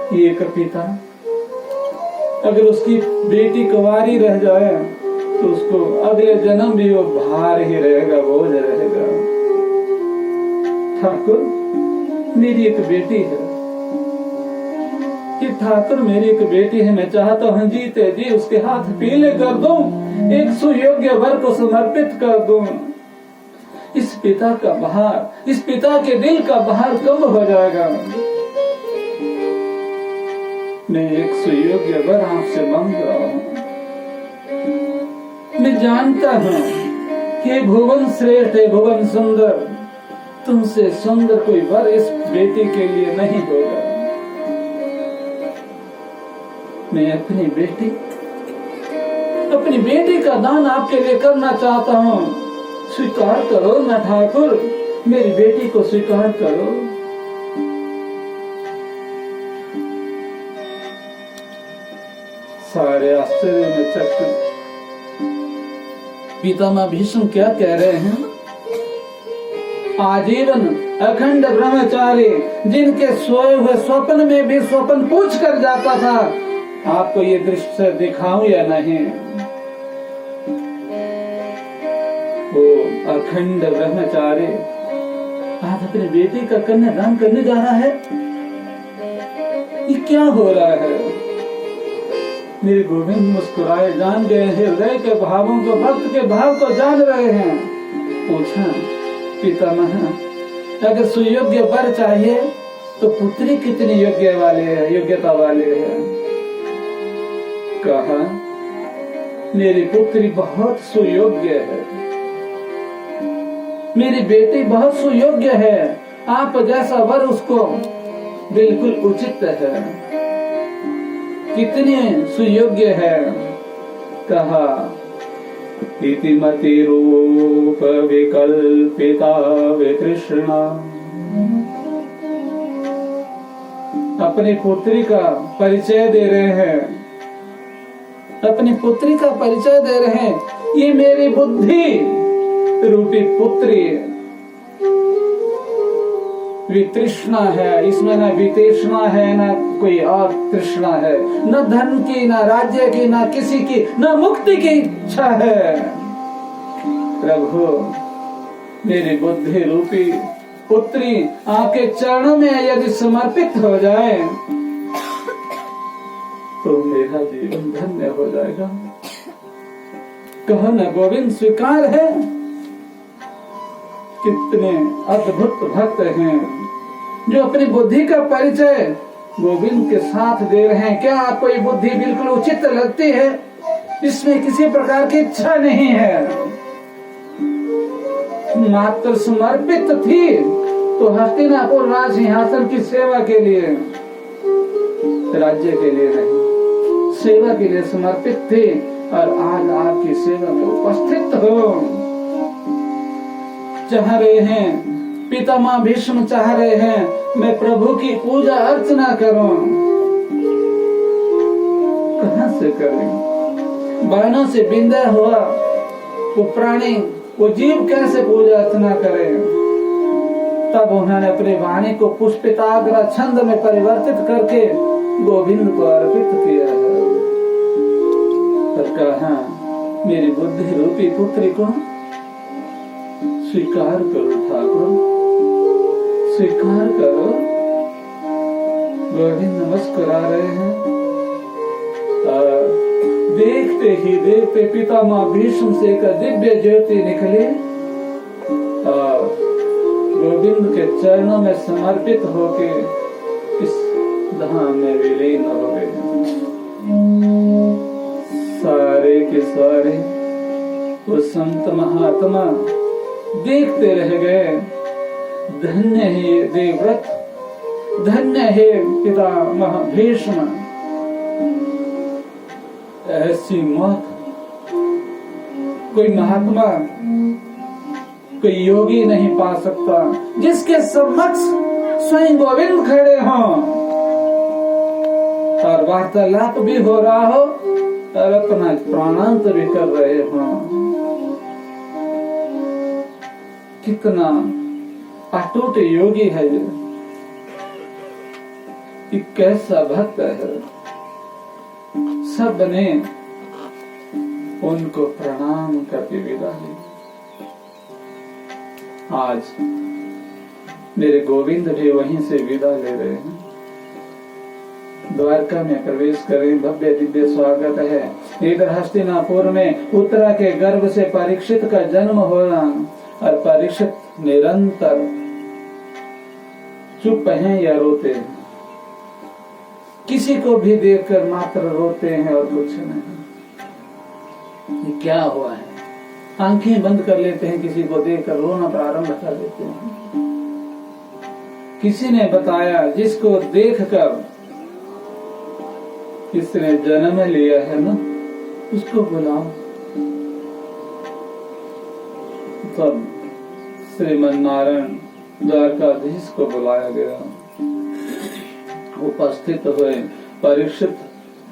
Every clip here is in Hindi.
एक पिता अगर उसकी बेटी कुंवारी रह जाए तो उसको अगले जन्म भी वो भार ही रहेगा, बोझ रहेगा। ठाकुर मेरी एक बेटी है, कि ठाकुर मेरी एक बेटी है, मैं चाहता हूँ जीते जी उसके हाथ पीले कर दूं, एक सुयोग्य वर को समर्पित कर दूं। इस पिता का भार, इस पिता के दिल का भार कम हो जाएगा। मैं एक सुयोग्य वर आपसे मांग रहा हूँ। मैं जानता हूँ कि भुवन श्रेष्ठ है, भुवन सुंदर, तुमसे सुंदर कोई वर इस बेटी के लिए नहीं होगा। मैं अपनी बेटी का दान आपके लिए करना चाहता हूँ, स्वीकार करो ना ठाकुर, मेरी बेटी को स्वीकार करो। सारे आश्चर्य में चकित। पितामह भीष्म क्या कह रहे हैं? आजीवन अखंड ब्रह्मचारी, जिनके सोए हुए स्वप्न में भी स्वप्न पूछ कर जाता था, आपको ये दृश्य दिखाऊं या नहीं? वो अखंड ब्रह्मचारी आज अपनी बेटी का कन्यादान करने जा रहा है। ये क्या हो रहा है? मेरे गोविंद मुस्कुराए, जान गए हृदय के भावों को, भक्त के भाव को जान रहे हैं। पूछा, पितामह अगर सुयोग्य वर चाहिए तो पुत्री कितनी योग्यता वाले है? कहा, मेरी पुत्री बहुत सुयोग्य है, मेरी बेटी बहुत सुयोग्य है, आप जैसा वर उसको बिल्कुल उचित है। कितनी सुयोग्य है? कहा, इतिमति रूप विकल्पिता वितृष्णा। अपनी पुत्री का परिचय दे रहे हैं, अपनी पुत्री का परिचय दे रहे हैं। ये मेरी बुद्धि रूपी पुत्री वितृष्णा है, इसमें न वितृष्णा है, न कोई और तृष्णा है, न धन की, न राज्य की, न किसी की, न मुक्ति की इच्छा है। प्रभु मेरी बुद्धि रूपी पुत्री आपके चरणों में यदि समर्पित हो जाए तो मेरा जीवन धन्य हो जाएगा। कहो न गोविंद, स्वीकार है? कितने अद्भुत भक्त हैं जो अपनी बुद्धि का परिचय गोविंद के साथ दे रहे हैं। क्या आपको ये बुद्धि बिल्कुल उचित लगती है? इसमें किसी प्रकार की इच्छा नहीं है, मात्र समर्पित थी तो हस्तिनापुर राज सिंहासन की सेवा के लिए, राज्य के लिए नहीं, सेवा के लिए समर्पित थी, और आज आपकी सेवा में उपस्थित हो। चाह रहे हैं, पितामह भीष्म चाह रहे हैं मैं प्रभु की पूजा अर्चना करूं। कहां से करें? बाणों से बिंदा हुआ वो प्राणी, वो जीव कैसे पूजा अर्चना करे? तब उन्होंने अपनी वाणी को पुष्पिताग्र छंद में परिवर्तित करके गोविंद को अर्पित किया है। और कहा, मेरी बुद्धि रूपी पुत्री को स्वीकार करो ठाकुर, स्वीकार करो। गोविंद मुस्कुरा रहे हैं। देखते ही देखते पितामह भीष्म से एक दिव्य ज्योति निकली और गोविंद के चरणों में समर्पित होके इस धाम में विलीन हो गए। सारे के सारे वो संत महात्मा देखते रह गए। धन्य है देवव्रत, धन्य है पितामह भीष्म। ऐसी मौत कोई महात्मा, कोई योगी नहीं पा सकता, जिसके समक्ष स्वयं गोविंद खड़े हों और वार्तालाप भी हो रहा हो और अपना प्राणांत भी कर रहे हों। कितना अटूट योगी है ये। कि कैसा भक्त है। सबने उनको प्रणाम करके विदा ली। आज मेरे गोविंद भी वहीं से विदा ले रहे हैं। द्वारका में प्रवेश करें, भव्य दिव्य स्वागत है। इधर हस्तिनापुर में उत्तरा के गर्भ से परीक्षित का जन्म हुआ और परीक्षित निरंतर चुप हैं या रोते हैं। किसी को भी देखकर मात्र रोते हैं और कुछ नहीं। ये क्या हुआ है? आंखें बंद कर लेते हैं, किसी को देखकर रोना प्रारंभ कर देते हैं। किसी ने बताया, जिसको देखकर किसने जन्म लिया है ना, उसको बुलाओ। तब श्रीमन नारायण द्वारकाधीश को बुलाया गया। उपस्थित हुए। परीक्षित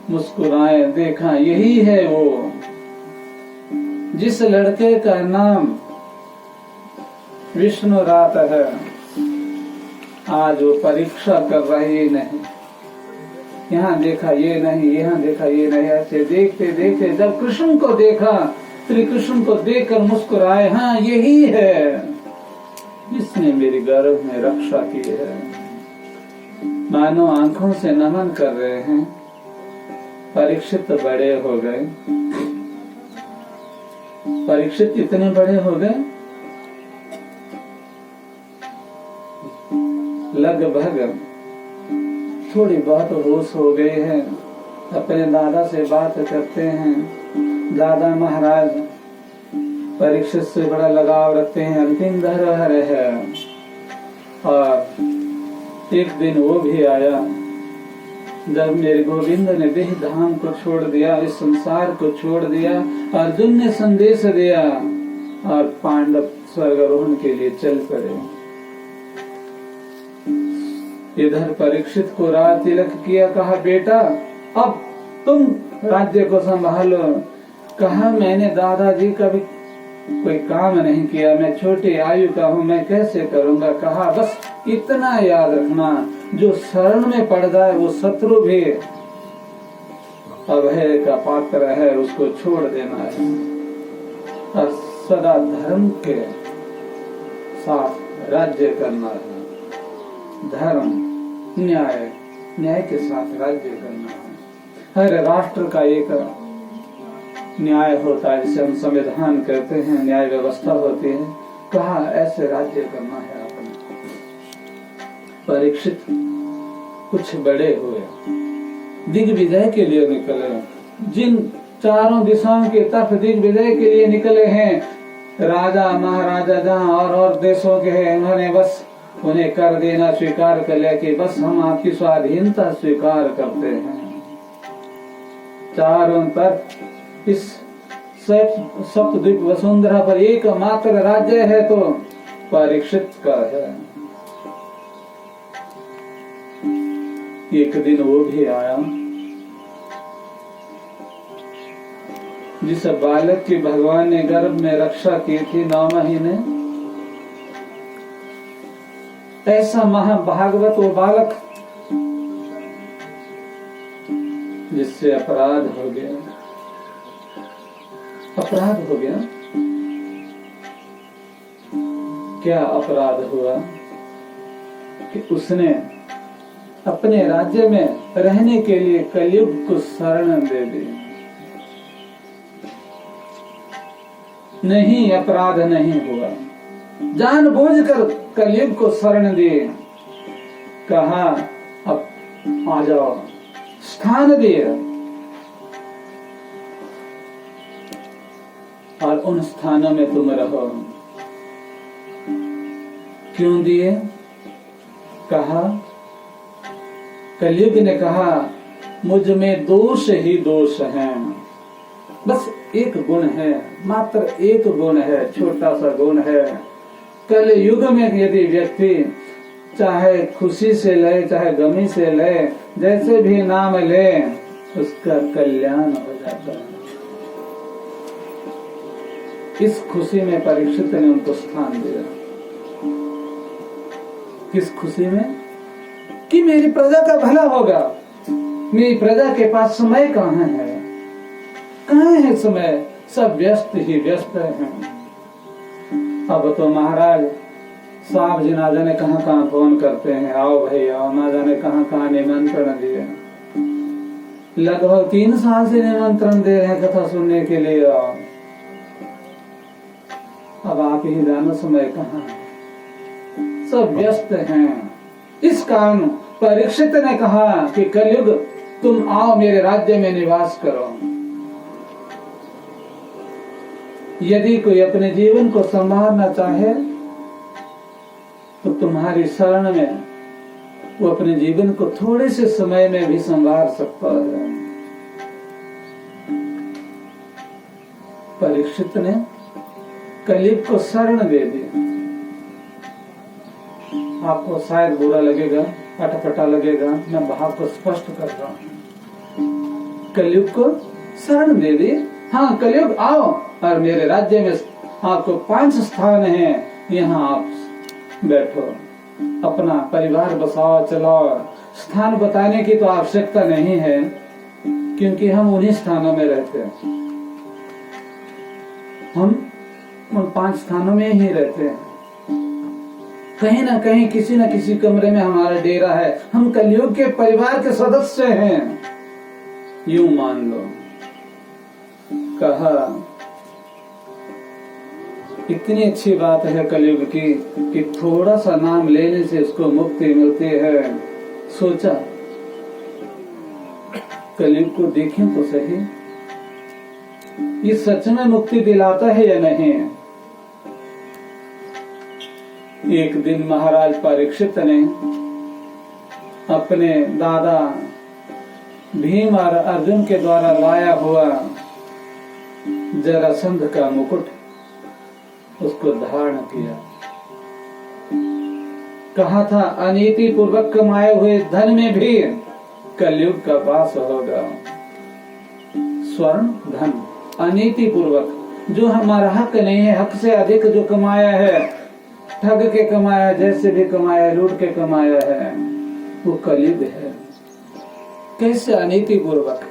मुस्कुराए, देखा यही है वो जिस लड़के का नाम विष्णु रात है। आज वो परीक्षा कर रही नहीं। यहाँ देखा ये नहीं, यहाँ देखा ये नहीं। ऐसे देखते देखते जब कृष्ण को देखा, श्री कृष्ण को देखकर मुस्कुराए, हाँ यही है जिसने मेरी गर्भ में रक्षा की है। मानो आंखों से नमन कर रहे हैं। परीक्षित बड़े हो गए। परीक्षित इतने बड़े हो गए, लगभग थोड़ी बहुत होश हो गए हैं। अपने दादा से बात करते हैं। दादा महाराज परीक्षित से बड़ा लगाव रखते हैं, अंतिम धरोहर है। और एक दिन वो भी आया जब मेरे गोविंद ने देह धाम को छोड़ दिया, इस संसार को छोड़ दिया। अर्जुन ने संदेश दिया और पांडव स्वर्गारोहण के लिए चल पड़े। इधर परीक्षित को राज तिलक किया। कहा, बेटा अब तुम राज्य को संभालो। कहा, मैंने दादाजी कभी कोई काम नहीं किया, मैं छोटी आयु का हूँ, मैं कैसे करूँगा। कहा, बस इतना याद रखना, जो शरण में पड़ जाए वो शत्रु भी अभय का पात्र है, उसको छोड़ देना है और सदा धर्म के साथ राज्य करना है। धर्म, न्याय, न्याय के साथ राज्य करना है। हर राष्ट्र का एक न्याय होता है, जिसे हम संविधान कहते हैं, न्याय व्यवस्था होती है। कहा, ऐसे राज्य करना है आपने। परीक्षित कुछ बड़े हुए, दिग्विजय के लिए निकले। जिन चारों दिशाओं की तरफ दिग्विजय के लिए निकले हैं, राजा महाराजा जहाँ और देशों के हैं, उन्होंने बस उन्हें कर देना स्वीकार कर लिया कि बस हम आपकी स्वाधीनता स्वीकार करते हैं। चारों तरफ इस सप्तद्वीप वसुंधरा पर एकमात्र राज्य है तो परीक्षित का है। एक दिन वो भी आया जिस बालक की भगवान ने गर्भ में रक्षा की थी 9 महीने। ऐसा महाभागवत वो बालक जिससे अपराध हो गया। अपराध हो गया। क्या अपराध हुआ कि उसने अपने राज्य में रहने के लिए कलयुग को शरण दे दी। नहीं, अपराध नहीं हुआ, जानबूझकर कलयुग को शरण दिए। कहा, अब आ जाओ, स्थान दिए और उन स्थानों में तुम रहो। क्यों दिए? कहा, कलयुग ने कहा, मुझ में दोष ही दोष है। बस एक गुण है, मात्र एक गुण है, छोटा सा गुण है। कल युग में यदि व्यक्ति चाहे खुशी से ले, चाहे गमी से ले, जैसे भी नाम ले, उसका कल्याण हो जाता है। इस खुशी में परीक्षित ने उनको स्थान दिया। किस खुशी में? कि मेरी प्रजा का भला होगा। मेरी प्रजा के पास समय कहाँ है? कहाँ है समय? सब व्यस्त ही व्यस्त हैं। अब तो महाराज साहब जी ना जाने कहाँ कहाँ फोन करते हैं, आओ भाई आओ, ना जाने कहाँ कहाँ निमंत्रण दिए। लगभग 3 साल से निमंत्रण दे रहे हैं कथा सुनने के लिए। अब आप ही जानो समय कहाँ है, सब व्यस्त हैं। इस कारण परीक्षित ने कहा कि कलयुग तुम आओ मेरे राज्य में निवास करो। यदि कोई अपने जीवन को संभालना चाहे तो तुम्हारी शरण में वो अपने जीवन को थोड़े से समय में भी संभाल सकता है। परीक्षित ने कलयुग को शरण दे दी। आपको शायद बुरा लगेगा, अटपटा लगेगा, मैं भाव को स्पष्ट कर रहा हूं। कलयुग को शरण दे दी। हाँ, कलयुग आओ और मेरे राज्य में आपको 5 स्थान हैं, यहाँ आप बैठो, अपना परिवार बसाओ चलाओ। स्थान बताने की तो आवश्यकता नहीं है, क्योंकि हम उन्हीं स्थानों में रहते हैं। हम उन 5 स्थानों में ही रहते हैं। कहीं ना कहीं किसी न किसी कमरे में हमारा डेरा है। हम कलयुग के परिवार के सदस्य हैं, यूं मान लो। कहा इतनी अच्छी बात है कलयुग की कि थोड़ा सा नाम लेने से उसको मुक्ति मिलती है। सोचा कलयुग को देखें तो सही, ये सच में मुक्ति दिलाता है या नहीं। एक दिन महाराज परीक्षित ने अपने दादा भीम और अर्जुन के द्वारा लाया हुआ जरासंध का मुकुट उसको धारण किया। कहा था अनीति पूर्वक कमाए हुए धन में भी कलयुग का वास होगा। स्वर्ण धन अनीति पूर्वक, जो हमारा हक नहीं है, हक से अधिक जो कमाया है, ठग के कमाया, जैसे भी कमाया, लूट के कमाया है, वो कलयुग है। कैसे अनीति पूर्वक?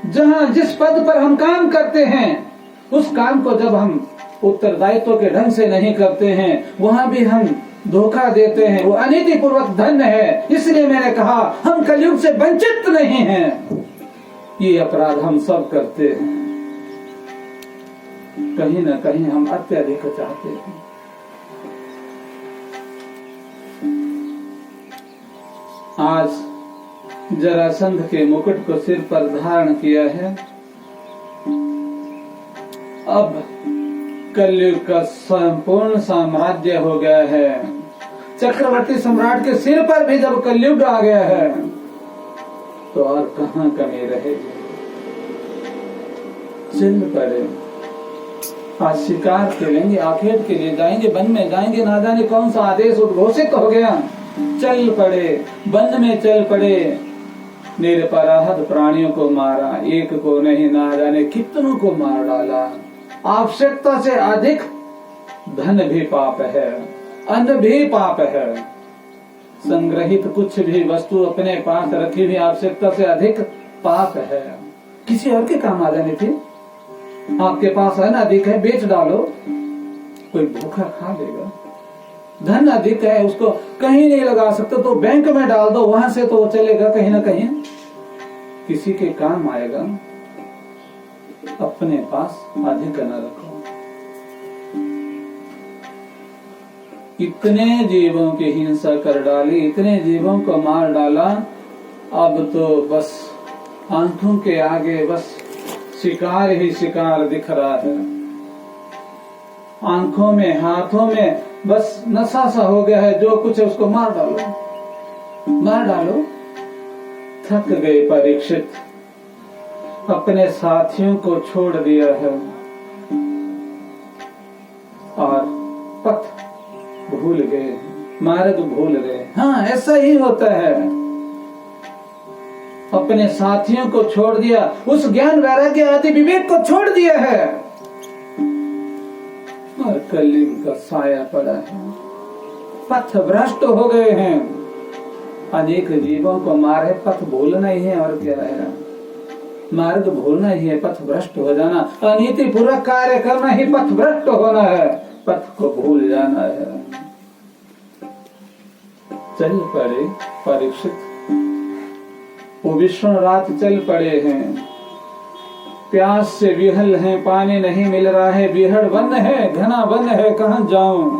जहाँ जिस पद पर हम काम करते हैं, उस काम को जब हम उत्तरदायित्व के ढंग से नहीं करते हैं, वहाँ भी हम धोखा देते हैं, वो अनीति पूर्वक धन है। इसलिए मैंने कहा हम कलयुग से वंचित नहीं हैं। ये अपराध हम सब करते हैं, कहीं न कहीं हम अत्यधिक चाहते हैं। आज जरासंध के मुकुट को सिर पर धारण किया है। अब कलयुग का संपूर्ण साम्राज्य हो गया है। चक्रवर्ती सम्राट के सिर पर भी जब कलयुग आ गया है तो और कहाँ कमी रहेगी। चल पड़े, आज शिकार खेलेंगे, आखेट के लिए जाएंगे, वन में जाएंगे, ना जाने कौन सा आदेश उद्घोषित हो गया। चल पड़े, वन में चल पड़े, निरपराध प्राणियों को मारा, एक को नहीं ना जाने कितनों को मार डाला। आवश्यकता से अधिक धन भी पाप है, अन्न भी पाप है। संग्रहित कुछ भी वस्तु अपने पास रखी हुई आवश्यकता से अधिक पाप है। किसी और के काम आ जानी थी। आपके पास अन्न अधिक है, बेच डालो, कोई भूखा खा लेगा। धन अधिक है, उसको कहीं नहीं लगा सकते तो बैंक में डाल दो, वहां से तो वो चलेगा, कहीं ना कहीं किसी के काम आएगा। अपने पास अधिक न रखो। इतने जीवों की हिंसा कर डाली, इतने जीवों को मार डाला। अब तो बस आंखों के आगे बस शिकार ही शिकार दिख रहा है। आंखों में, हाथों में बस नशा सा हो गया है। जो कुछ है उसको मार डालो, मार डालो। थक गए परीक्षित, अपने साथियों को छोड़ दिया है और पथ भूल गए, मार्ग भूल गए। हाँ, ऐसा ही होता है। अपने साथियों को छोड़ दिया, उस ज्ञान वैराग्य आदि विवेक को छोड़ दिया है और कलयुग का साया पड़ा है। पथ भ्रष्ट हो गए हैं। अनेक जीवों को मारे, पथ भूलना ही है और क्या है। मार्ग भूलना ही है, पथ भ्रष्ट हो जाना। अनीति पूर्वक कार्य करना ही पथ भ्रष्ट होना है, पथ को भूल जाना है। चल पड़े परीक्षित, वो विष्णु रात चल पड़े हैं, प्यास से विहल हैं, पानी नहीं मिल रहा है, बिहड़ वन है, घना वन है, कहां जाऊं।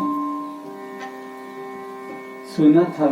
सुना था